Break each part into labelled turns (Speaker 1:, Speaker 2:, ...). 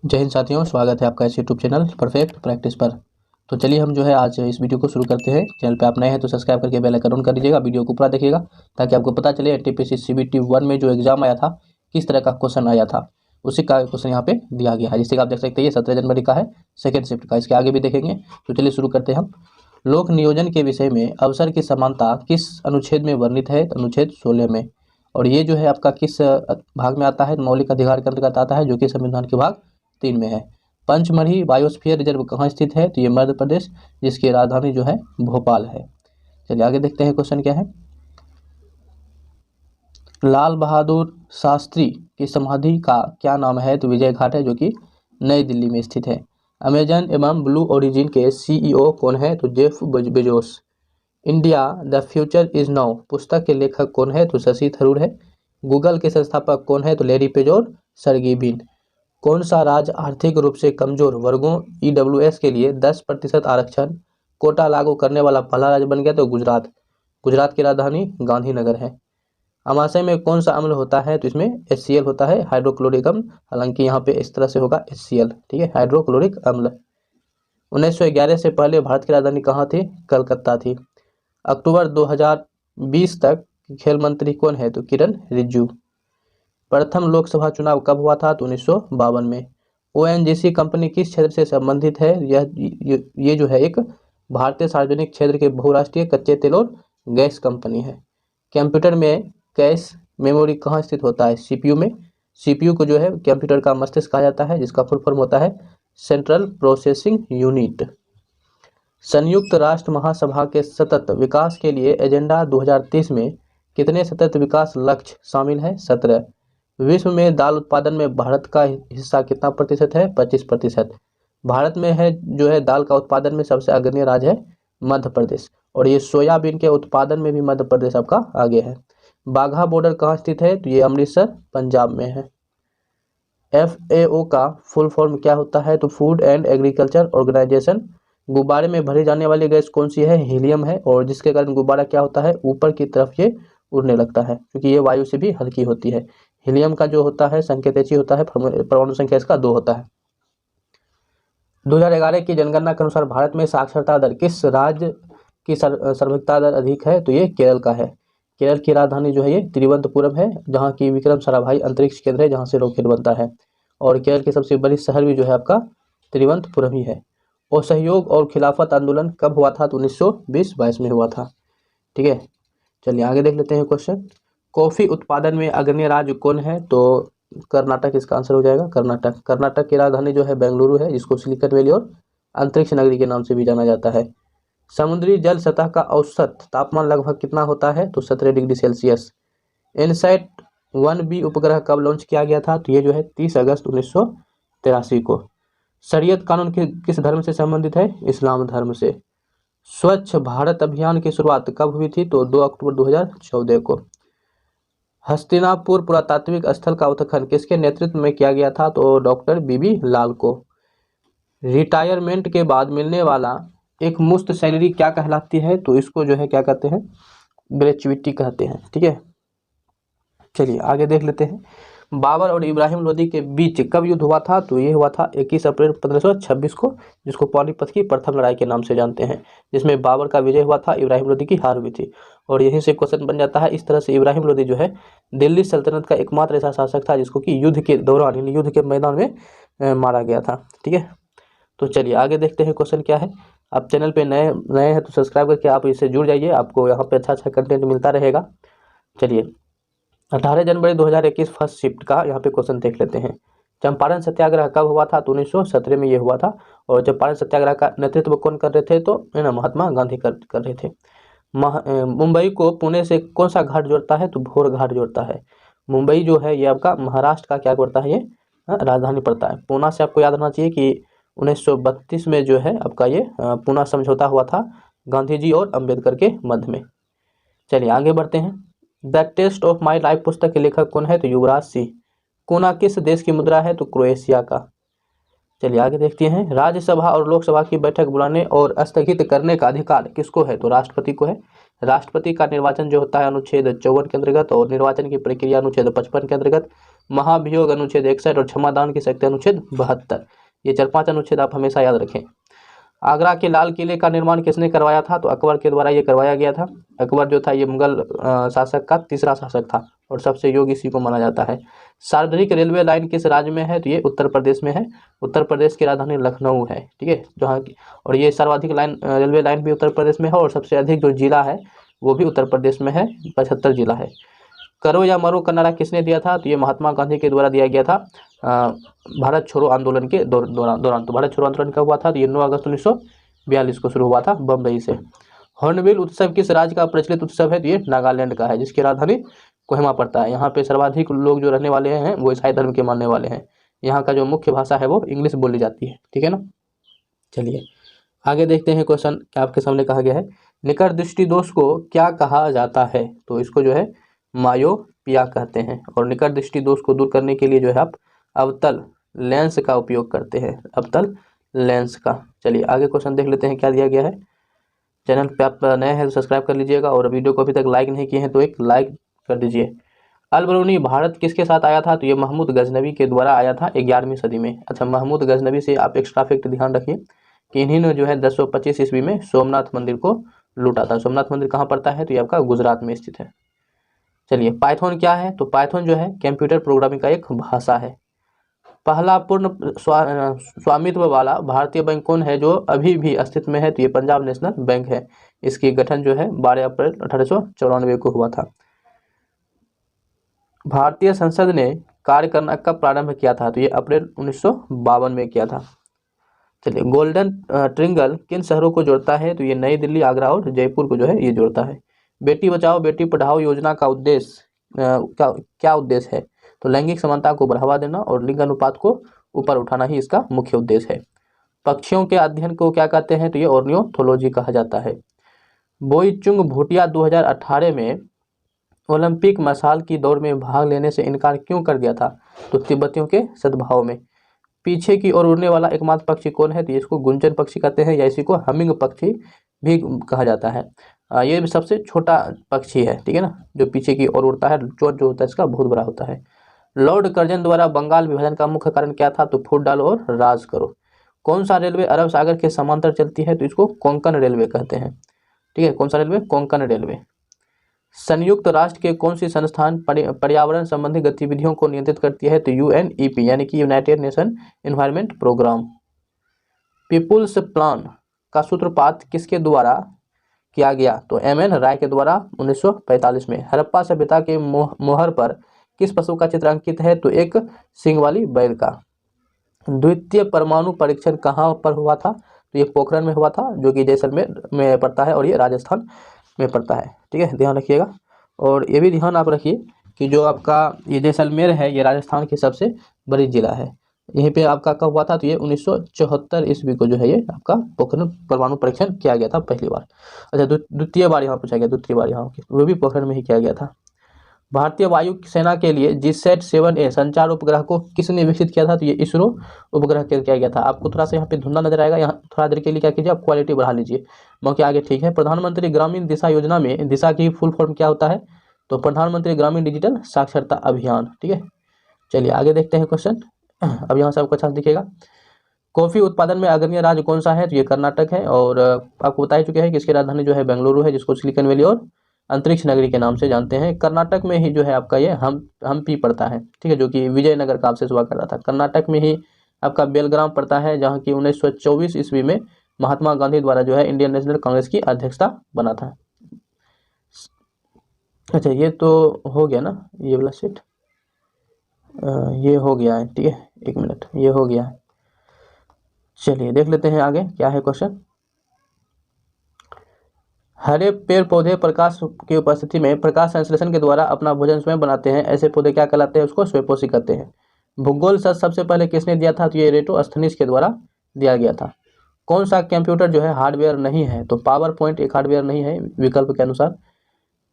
Speaker 1: जय हिंद साथियों, स्वागत है आपका इस यूट्यूब चैनल परफेक्ट प्रैक्टिस पर। तो चलिए हम जो है आज इस वीडियो को शुरू करते हैं। चैनल पे आप नए हैं तो सब्सक्राइब करके बेल आइकन ऑन कर दीजिएगा, वीडियो को पूरा देखिएगा ताकि आपको पता चले एनटीपीसी सीबीटी 1 में जो एग्जाम आया था किस तरह का क्वेश्चन आया था, उसी का क्वेश्चन यहाँ पे दिया गया है। जैसे कि आप देख सकते हैं ये 17 जनवरी का है, सेकेंड शिफ्ट का। इसके आगे भी देखेंगे। तो चलिए शुरू करते हैं हम। लोक नियोजन के विषय में अवसर की समानता किस अनुच्छेद में वर्णित है? तो अनुच्छेद 16 में। और ये जो है आपका किस भाग में आता है? मौलिक अधिकार के अंतर्गत आता है, जो कि संविधान के भाग 3 में है। पंचमढ़ी बायोस्फीयर रिजर्व कहाँ स्थित है? तो ये मध्य प्रदेश, जिसकी राजधानी जो है भोपाल है। चलिए आगे देखते हैं क्वेश्चन क्या है। लाल बहादुर शास्त्री की समाधि का क्या नाम है? तो विजय घाट है, जो कि नई दिल्ली में स्थित है। अमेजन एवं ब्लू ओरिजिन के सीईओ कौन है? तो Jeff Bezos. India the future is now पुस्तक के लेखक कौन है? तो शशि थरूर है। गूगल के संस्थापक कौन है? तो लैरी पेज और सर्गी ब्रिन। कौन सा राज्य आर्थिक रूप से कमजोर वर्गों ईडब्ल्यूएस के लिए 10% आरक्षण कोटा लागू करने वाला पहला राज्य बन गया? तो गुजरात। गुजरात की राजधानी गांधीनगर है। अमाशय में कौन सा अम्ल होता है? तो इसमें HCl होता है, हाइड्रोक्लोरिक अम्ल। हालांकि यहाँ पे इस तरह से होगा HCl, ठीक है, हाइड्रोक्लोरिक अम्ल। 1911 से पहले भारत की राजधानी कहाँ थी? कलकत्ता थी। अक्टूबर 2020 तक खेल मंत्री कौन है? तो किरण रिजिजू। प्रथम लोकसभा चुनाव कब हुआ था? तो 1952 में। ONGC कंपनी किस क्षेत्र से संबंधित है? ये जो है एक भारतीय सार्वजनिक क्षेत्र के बहुराष्ट्रीय कच्चे तेल और गैस कंपनी है। कंप्यूटर में कैश मेमोरी कहाँ स्थित होता है? CPU में। CPU को जो है कंप्यूटर का मस्तिष्क कहा जाता है, जिसका फुल फॉर्म होता है सेंट्रल प्रोसेसिंग यूनिट। संयुक्त राष्ट्र महासभा के सतत विकास के लिए एजेंडा 2030 में कितने सतत विकास लक्ष्य शामिल है? 17। विश्व में दाल उत्पादन में भारत का हिस्सा कितना प्रतिशत है? 25%। भारत में है जो है दाल का उत्पादन में सबसे अग्रणी राज्य है मध्य प्रदेश, और ये सोयाबीन के उत्पादन में भी मध्य प्रदेश आपका आगे है। बाघा बॉर्डर कहाँ स्थित है? तो ये अमृतसर पंजाब में है। FAO का फुल फॉर्म क्या होता है? तो फूड एंड एग्रीकल्चर ऑर्गेनाइजेशन। गुब्बारे में भरी जाने वाली गैस कौन सी है? हीलियम है, और जिसके कारण गुब्बारा क्या होता है? ऊपर की तरफ ये उड़ने लगता है, क्योंकि ये वायु से भी हल्की होती है। हीलियम का जो होता है संकेत He होता है, परमाणु संख्या इसका 2 होता है। 2011 की जनगणना के अनुसार भारत में साक्षरता दर किस राज्य की सर्वाधिकता दर अधिक है? तो ये केरल का है। केरल की राजधानी जो है ये तिरुवनंतपुरम है, जहाँ की विक्रम साराभाई अंतरिक्ष केंद्र है, जहाँ से रॉकेट बनता है। और केरल की सबसे बड़ी शहर भी जो है आपका तिरुवनंतपुरम ही है। असहयोग और खिलाफत आंदोलन कब हुआ था? तो 1920-22 में हुआ था, ठीक है। चलिए आगे देख लेते हैं क्वेश्चन। कॉफी उत्पादन में अग्रणी राज्य कौन है? तो कर्नाटक इसका आंसर हो जाएगा, कर्नाटक। कर्नाटक की राजधानी जो है बेंगलुरु है, जिसको सिलिकन वैली और अंतरिक्ष नगरी के नाम से भी जाना जाता है। समुद्री जल सतह का औसत तापमान लगभग कितना होता है? तो 17 डिग्री सेल्सियस। इनसैट 1B उपग्रह कब लॉन्च किया गया था? तो ये जो है 30 अगस्त 1983 को। शरीयत कानून किस धर्म से संबंधित है? इस्लाम धर्म से। स्वच्छ भारत अभियान की शुरुआत कब हुई थी? तो 2 अक्टूबर 2014 को। हस्तिनापुर पुरातात्विक स्थल का उत्खनन किसके नेतृत्व में किया गया था? तो डॉक्टर BB लाल को। रिटायरमेंट के बाद मिलने वाला एक मुफ्त सैलरी क्या कहलाती है? तो इसको जो है क्या कहते हैं? ग्रेचुइटी कहते हैं, ठीक है। चलिए आगे देख लेते हैं। बाबर और इब्राहिम लोदी के बीच कब युद्ध हुआ था? तो ये हुआ था 21 अप्रैल 1526 को, जिसको पानीपत की प्रथम लड़ाई के नाम से जानते हैं, जिसमें बाबर का विजय हुआ था, इब्राहिम लोदी की हार हुई थी। और यहीं से क्वेश्चन बन जाता है। इस तरह से इब्राहिम लोदी जो है दिल्ली सल्तनत का एकमात्र ऐसा शासक था जिसको कि युद्ध के दौरान यानी युद्ध के मैदान में मारा गया था, ठीक है। तो चलिए आगे देखते हैं क्वेश्चन क्या है। आप चैनल पे नए नए हैं तो सब्सक्राइब करके आप इससे जुड़ जाइए, आपको यहाँ पे अच्छा अच्छा कंटेंट मिलता रहेगा। चलिए 18 जनवरी 2021 फर्स्ट शिफ्ट का यहाँ पे क्वेश्चन देख लेते हैं। चंपारण सत्याग्रह कब हुआ था? तो 1917 में ये हुआ था। और चंपारण सत्याग्रह का नेतृत्व कौन कर रहे थे? तो है ना, महात्मा गांधी कर रहे थे। मुंबई को पुणे से कौन सा घाट जोड़ता है? तो भोर घाट जोड़ता है। मुंबई जो है ये आपका महाराष्ट्र का क्या पड़ता है? ये राजधानी पड़ता है। पूना से आपको याद रखना चाहिए कि 1932 में जो है आपका ये पूना समझौता हुआ था गांधी जी और अम्बेडकर के मध्य में। चलिए आगे बढ़ते हैं। The test of my life पुस्तक के लेखक कौन है? तो युवराज सिंह। कोना किस देश की मुद्रा है? तो क्रोएशिया का। चलिए आगे देखते हैं। राज्यसभा और लोकसभा की बैठक बुलाने और स्थगित करने का अधिकार किसको है? तो राष्ट्रपति को है। राष्ट्रपति का निर्वाचन जो होता है अनुच्छेद 54 के अंतर्गत, और निर्वाचन की प्रक्रिया अनुच्छेद 55 के अंतर्गत। महाभियोग अनुच्छेद 61 और क्षमादान की शक्ति अनुच्छेद 72। ये 4-5 अनुच्छेद आप हमेशा याद रखें। आगरा के लाल किले का निर्माण किसने करवाया था? तो अकबर के द्वारा ये करवाया गया था। अकबर जो था ये मुगल शासक का तीसरा शासक था और सबसे योग्य इसी को माना जाता है। सार्वजनिक रेलवे लाइन किस राज्य में है? तो ये उत्तर प्रदेश में है। उत्तर प्रदेश की राजधानी लखनऊ है, ठीक है, जहाँ की, और ये सर्वाधिक रेलवे लाइन भी उत्तर प्रदेश में है और सबसे अधिक जो जिला है वो भी उत्तर प्रदेश में है, 75 जिला है। करो या मरो का नारा किसने दिया था? तो ये महात्मा गांधी के द्वारा दिया गया था भारत छोड़ो आंदोलन के दौरान। तो भारत छोड़ो आंदोलन कब हुआ था? तो ये 9 अगस्त 1942 को शुरू हुआ था बम्बई से। हॉर्नबिल उत्सव किस राज्य का प्रचलित उत्सव है? तो ये नागालैंड का है, जिसकी राजधानी कोहिमा पड़ता है। यहाँ पे सर्वाधिक लोग जो रहने वाले हैं वो ईसाई धर्म के मानने वाले हैं। यहाँ का जो मुख्य भाषा है वो इंग्लिश बोली जाती है, ठीक है ना। चलिए आगे देखते हैं क्वेश्चन क्या आपके सामने कहा गया है। निकट दृष्टि दोष को क्या कहा जाता है? तो इसको जो है मायोपिया कहते हैं। और निकट दृष्टि दोष को दूर करने के लिए जो है आप अवतल लेंस का उपयोग करते हैं, अवतल लेंस का। चलिए आगे क्वेश्चन देख लेते हैं क्या दिया गया है। चैनल पे आप नए हैं तो सब्सक्राइब कर लीजिएगा और वीडियो को अभी तक लाइक नहीं किए हैं तो एक लाइक कर दीजिए। अल बरूनी भारत किसके साथ आया था? तो ये महमूद गजनवी के द्वारा आया था 11वीं सदी में। अच्छा, महमूद गजनवी से आप एक्स्ट्रा फैक्ट ध्यान रखिए कि इन्हीं ने जो है 1025 ईस्वी में सोमनाथ मंदिर को लूटा था। सोमनाथ मंदिर कहाँ पड़ता है? तो ये आपका गुजरात में स्थित है। चलिए पाइथन क्या है? तो पाइथन जो है कंप्यूटर प्रोग्रामिंग का एक भाषा है। पहला पूर्ण स्वामित्व वाला भारतीय बैंक कौन है जो अभी भी अस्तित्व में है? तो ये पंजाब नेशनल बैंक है। इसकी गठन जो है 12 अप्रैल 1894 को हुआ था। भारतीय संसद ने कार्य करना कब प्रारंभ किया था? तो ये अप्रैल 1952 में किया था। चलिए गोल्डन ट्रिंगल किन शहरों को जोड़ता है? तो ये नई दिल्ली, आगरा और जयपुर को जो है ये जोड़ता है। बेटी बचाओ बेटी पढ़ाओ योजना का उद्देश्य क्या उद्देश्य है? तो लैंगिक समानता को बढ़ावा देना और लिंग अनुपात को ऊपर उठाना ही इसका मुख्य उद्देश्य है। पक्षियों के अध्ययन को क्या कहते हैं? तो ये ऑर्नियोथोलॉजी कहा जाता है। बोईचुंग भूटिया 2018 में ओलंपिक मशाल की दौड़ में भाग लेने से इनकार क्यों कर दिया था? तो तिब्बतियों के सद्भाव में। पीछे की ओर उड़ने वाला एकमात्र पक्षी कौन है? तो इसको गुंजन पक्षी कहते हैं या इसी को हमिंग पक्षी भी कहा जाता है। ये सबसे छोटा पक्षी है, ठीक है ना, जो पीछे की ओर उड़ता है। चोंच जो होता है इसका बहुत बड़ा होता है। लॉर्ड कर्जन द्वारा बंगाल विभाजन का मुख्य कारण क्या था? तो फूट डालो और राज करो। कौन सा रेलवे अरब सागर के समांतर चलती है? तो इसको कोंकण रेलवे कहते हैं, ठीक है। कौन सा रेलवे? कोंकण रेलवे। संयुक्त राष्ट्र के कौन सी संस्थान पर्यावरण संबंधी गतिविधियों को नियंत्रित करती है? तो UNEP यानी कि United Nation Environment Programme. People's plan का सूत्रपात किसके द्वारा किया गया? तो MN राय के द्वारा 1945 में। हड़प्पा सभ्यता के मोहर पर किस पशु का चित्र अंकित है? तो एक सींग वाली बैल का। द्वितीय परमाणु परीक्षण कहाँ पर हुआ था? तो ये पोखरण में हुआ था, जो कि जैसलमेर में पड़ता है और ये राजस्थान में पड़ता है, ठीक है, ध्यान रखिएगा। और ये भी ध्यान आप रखिए कि जो आपका ये जैसलमेर है ये राजस्थान की सबसे बड़ी जिला है। यहीं पे आपका कब हुआ था? तो ये 1974 ईस्वी को जो है ये आपका पोखरण परमाणु परीक्षण किया गया था पहली बार। अच्छा, द्वितीय बार यहाँ पूछा गया, दूसरी बार यहाँ वो भी पोखरण में ही किया गया था। भारतीय वायु सेना के लिए GSAT-7A संचार उपग्रह को किसने विकसित किया था? तो ये इसरो उपग्रह के किया गया था। आपको थोड़ा सा यहाँ पे धुंधला नजर आएगा, यहाँ थोड़ा देर के लिए क्या कीजिए आप क्वालिटी बढ़ा लीजिए, मौके आगे ठीक है। प्रधानमंत्री ग्रामीण दिशा योजना में दिशा की फुल फॉर्म क्या होता है? तो प्रधानमंत्री ग्रामीण डिजिटल साक्षरता अभियान, ठीक है। चलिए आगे देखते हैं क्वेश्चन। अब यहाँ से आपको अच्छा दिखेगा। कॉफी उत्पादन में अग्रणी राज्य कौन सा है? तो ये कर्नाटक है। और आपको बता चुके हैं कि इसकी राजधानी जो है बेंगलुरु है, जिसको सिलिकॉन वैली और अंतरिक्ष नगरी के नाम से जानते हैं। कर्नाटक में ही जो है आपका ये हम्पी पड़ता है, ठीक है, जो कि विजयनगर का आपसे हुआ करता था। कर्नाटक में ही आपका बेलग्राम पड़ता है, जहाँ की 1924 ईस्वी में महात्मा गांधी द्वारा जो है इंडियन नेशनल कांग्रेस की अध्यक्षता बना था। अच्छा, ये तो हो गया ना, ये वाला सेट ये हो गया है, ठीक है, एक मिनट, ये हो गया है। चलिए देख लेते हैं आगे क्या है क्वेश्चन। हरे पेड़ पौधे प्रकाश की उपस्थिति में प्रकाश संश्लेषण के द्वारा अपना भोजन स्वयं बनाते हैं, ऐसे पौधे क्या कहलाते हैं? उसको स्वयंपोषी कहते हैं। भूगोल सबसे पहले किसने दिया था? तो ये एरिस्टोस्थनीज के द्वारा दिया गया था। कौन सा कंप्यूटर जो है हार्डवेयर नहीं है? तो पावर पॉइंट एक हार्डवेयर नहीं है विकल्प के अनुसार।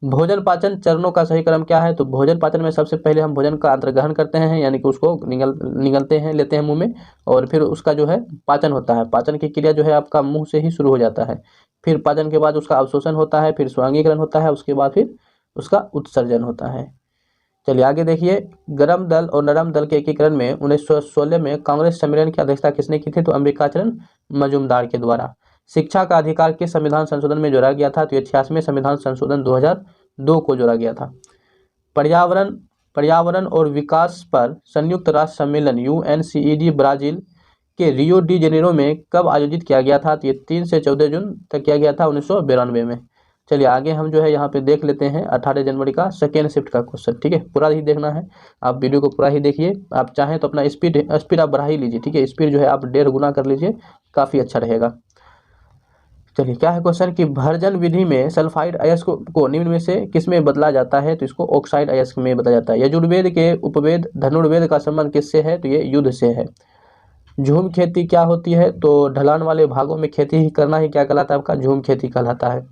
Speaker 1: भोजन पाचन चरणों का सही क्रम क्या है? तो भोजन पाचन में सबसे पहले हम भोजन का अंतर्ग्रहण करते हैं, यानी कि उसको निगलते हैं, लेते हैं मुंह में, और फिर उसका जो है पाचन होता है। पाचन की क्रिया जो है आपका मुंह से ही शुरू हो जाता है। फिर पाचन के बाद उसका अवशोषण होता है, फिर स्वांगीकरण होता है, उसके बाद फिर उसका उत्सर्जन होता है। चलिए आगे देखिए, गरम दल और नरम दल के एकीकरण में 1916 में कांग्रेस सम्मेलन की अध्यक्षता किसने की थी? तो अंबिकाचरण मजूमदार के द्वारा। शिक्षा का अधिकार किस संविधान संशोधन में जोड़ा गया था? तो ये 86वें संविधान संशोधन 2002 को जोड़ा गया था। पर्यावरण और विकास पर संयुक्त राष्ट्र सम्मेलन UNCED ब्राजील के रियो डी जेनेरो में कब आयोजित किया गया था? तो ये 3 से 14 जून तक किया गया था 1992 में। चलिए आगे हम जो है यहाँ पे देख लेते हैं 18 जनवरी का सेकेंड शिफ्ट का क्वेश्चन। ठीक है, पूरा ही देखना है, आप वीडियो को पूरा ही देखिए। आप चाहें तो अपना स्पीड आप बढ़ा ही लीजिए। ठीक है, स्पीड जो है आप 1.5 गुना कर लीजिए, काफ़ी अच्छा रहेगा। चलिए क्या है क्वेश्चन कि भर्जन विधि में सल्फाइड अयस्क को निम्न में से किस में बदला जाता है? तो इसको ऑक्साइड अयस्क में बदला जाता है। यजुर्वेद के उपवेद धनुर्वेद का संबंध किससे है? तो ये युद्ध से है। झूम खेती क्या होती है? तो ढलान वाले भागों में खेती ही करना ही क्या कहलाता है? आपका झूम खेती कहलाता है।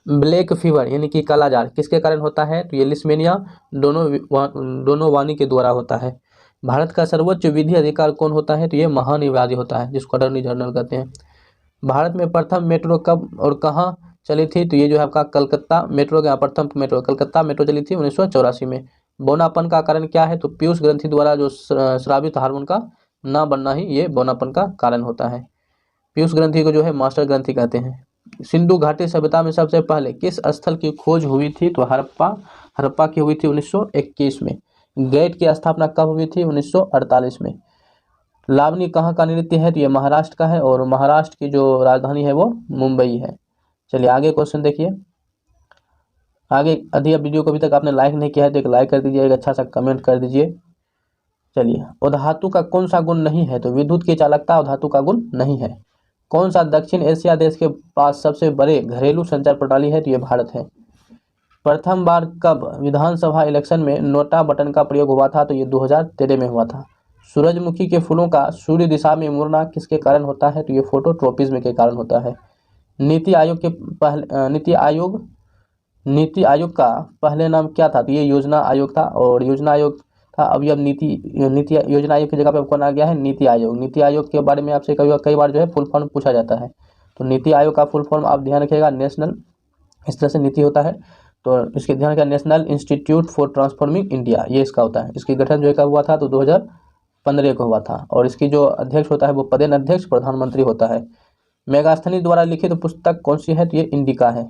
Speaker 1: ब्लैक फीवर यानी कि कालाजार किसके कारण होता है? तो ये लिस्मेनिया दोनों वानी के द्वारा होता है। भारत का सर्वोच्च विधि अधिकार कौन होता है? तो ये महान्यायाधीश होता है, जिसको अटॉर्नी जनरल कहते हैं। भारत में प्रथम मेट्रो कब और कहाँ चली थी? तो ये जो है आपका कलकत्ता मेट्रो का प्रथम मेट्रो कलकत्ता मेट्रो चली थी 1984 में। बौनापन का कारण क्या है? तो पीयूष ग्रंथि द्वारा जो स्रावित हार्मोन का ना बनना ही ये बौनापन का कारण होता है। पीयूष ग्रंथि को जो है मास्टर ग्रंथि कहते हैं। सिंधु घाटी सभ्यता में सबसे पहले किस स्थल की खोज हुई थी? तो हड़प्पा की हुई थी 1921 में। गेट की स्थापना कब हुई थी? 1948 में। लावनी कहाँ का नृत्य है? तो ये महाराष्ट्र का है, और महाराष्ट्र की जो राजधानी है वो मुंबई है। चलिए आगे क्वेश्चन देखिए। आगे यदि वीडियो को अभी तक आपने लाइक नहीं किया है तो एक लाइक कर दीजिए, एक अच्छा सा कमेंट कर दीजिए। चलिए, उधातु का कौन सा गुण नहीं है? तो विद्युत की चालकता उधातु का गुण नहीं है। कौन सा दक्षिण एशिया देश के पास सबसे बड़े घरेलू संचार प्रणाली है? तो ये भारत है। प्रथम बार कब विधानसभा इलेक्शन में नोटा बटन का प्रयोग हुआ था? तो ये 2013 में हुआ था। सूरजमुखी के फूलों का सूर्य दिशा में मुड़ना किसके कारण होता है? तो ये फोटोट्रोपिज्म के कारण होता है। नीति आयोग का पहले नाम क्या था? तो ये योजना आयोग था, और योजना आयोग था। अभी अब नीति योजना आयोग की जगह पे कौन आ गया है? नीति आयोग। नीति आयोग के बारे में आपसे कई बार जो है फुल फॉर्म पूछा जाता है, तो नीति आयोग का फुल फॉर्म आप ध्यान रखिएगा, नेशनल, इस तरह से नीति होता है तो इसके ध्यान रखिएगा, national institute for transforming India, ये इसका होता है। इसकी गठन जो है कब हुआ था? तो 2015 को हुआ था, और इसकी जो अध्यक्ष होता है वो पदेन अध्यक्ष प्रधानमंत्री होता है। मेगास्थनी द्वारा लिखित पुस्तक कौन सी है? तो ये इंडिका है।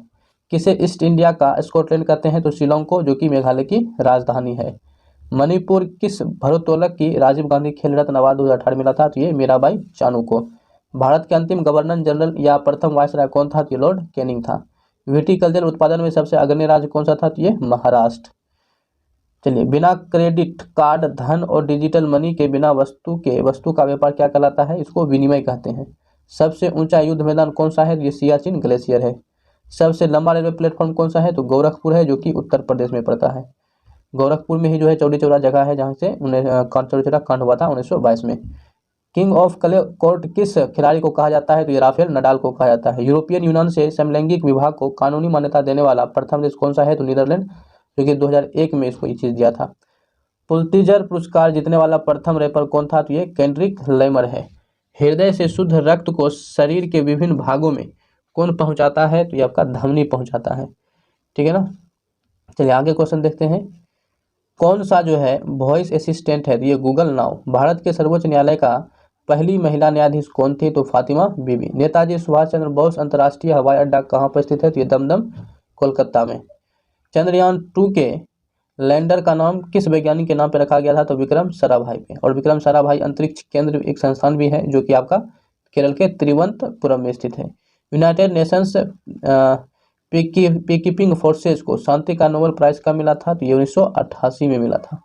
Speaker 1: किसे ईस्ट इंडिया का स्कॉटलैंड कहते हैं? तो शिलोंग को, जो कि मेघालय की राजधानी है। मणिपुर किस भारोत्तोलक की राजीव गांधी खेल रत्न अवार्ड 2018 मिला था? तो ये मीराबाई चानू को। भारत के अंतिम गवर्नर जनरल या प्रथम वायसराय कौन था? तो ये लॉर्ड कैनिंग था। विटिकल्चर उत्पादन में सबसे अग्रणी राज्य कौन सा था? तो ये महाराष्ट्र। चलिए, बिना क्रेडिट कार्ड, धन और डिजिटल मनी के बिना वस्तु का व्यापार क्या कहलाता है? इसको विनिमय कहते हैं। सबसे ऊंचा युद्ध मैदान कौन सा है? ये सियाचिन ग्लेशियर है। सबसे लंबा रेलवे प्लेटफॉर्म कौन सा है? तो गोरखपुर है, जो कि उत्तर प्रदेश में पड़ता है। गोरखपुर में ही जो है चौड़ी चौरा जगह है जहाँ से चौड़ी चौरा कांड हुआ था 1922 में। किंग ऑफ क्ले कोर्ट किस खिलाड़ी को कहा जाता है? तो ये राफेल नडाल को कहा जाता है। यूरोपियन यूनियन से समलैंगिक विवाह को कानूनी मान्यता देने वाला प्रथम देश कौन सा है? तो नीदरलैंड, जो कि 2001 में इसको ये चीज़ दिया था। पुलित्जर पुरस्कार जीतने वाला प्रथम रैपर कौन था? तो ये केंड्रिक लैमर है। हृदय से शुद्ध रक्त को शरीर के विभिन्न भागों में कौन पहुंचाता है? तो ये आपका धमनी पहुंचाता है। ठीक है ना। चलिए आगे क्वेश्चन देखते हैं। कौन सा जो है वॉइस असिस्टेंट है? तो ये गूगल नाउ। भारत के सर्वोच्च न्यायालय का पहली महिला न्यायाधीश कौन थी? तो फातिमा बीबी। नेताजी सुभाष चंद्र बोस अंतर्राष्ट्रीय हवाई अड्डा कहाँ पर स्थित है? तो ये दमदम कोलकाता में। चंद्रयान 2 के लैंडर का नाम किस वैज्ञानिक के नाम पर रखा गया था? तो विक्रम साराभाई पे। और विक्रम साराभाई अंतरिक्ष केंद्र एक संस्थान भी है, जो कि आपका केरल के तिरुवनंतपुरम में स्थित है। यूनाइटेड नेशंस पीकीपिंग फोर्सेज को शांति का नोबेल प्राइज कब मिला था? तो ये 1988 में मिला था।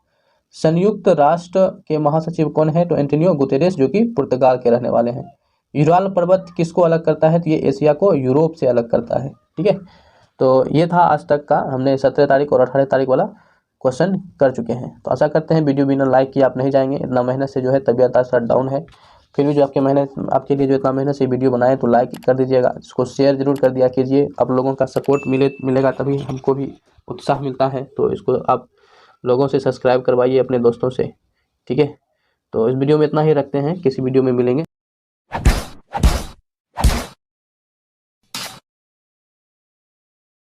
Speaker 1: संयुक्त राष्ट्र के महासचिव कौन है? तो एंटोनियो गुतेरेस, जो कि पुर्तगाल के रहने वाले हैं। यूराल पर्वत किसको अलग करता है? तो ये एशिया को यूरोप से अलग करता है। ठीक है, तो ये था आज तक का, हमने 17 तारीख और 18 तारीख वाला क्वेश्चन कर चुके हैं। तो आशा करते हैं वीडियो बिना लाइक किए आप नहीं जाएंगे। इतना मेहनत से जो है तबीयत आज डाउन है, फिर भी जो आपके लिए जो इतना मेहनत से वीडियो बनाए तो लाइक कर दीजिएगा, इसको शेयर जरूर कर दिया कीजिए। आप लोगों का सपोर्ट मिलेगा तभी हमको भी उत्साह मिलता है। तो इसको आप लोगों से सब्सक्राइब करवाइए, अपने दोस्तों से। ठीक है, तो इस वीडियो में इतना ही रखते हैं, किसी वीडियो में मिलेंगे।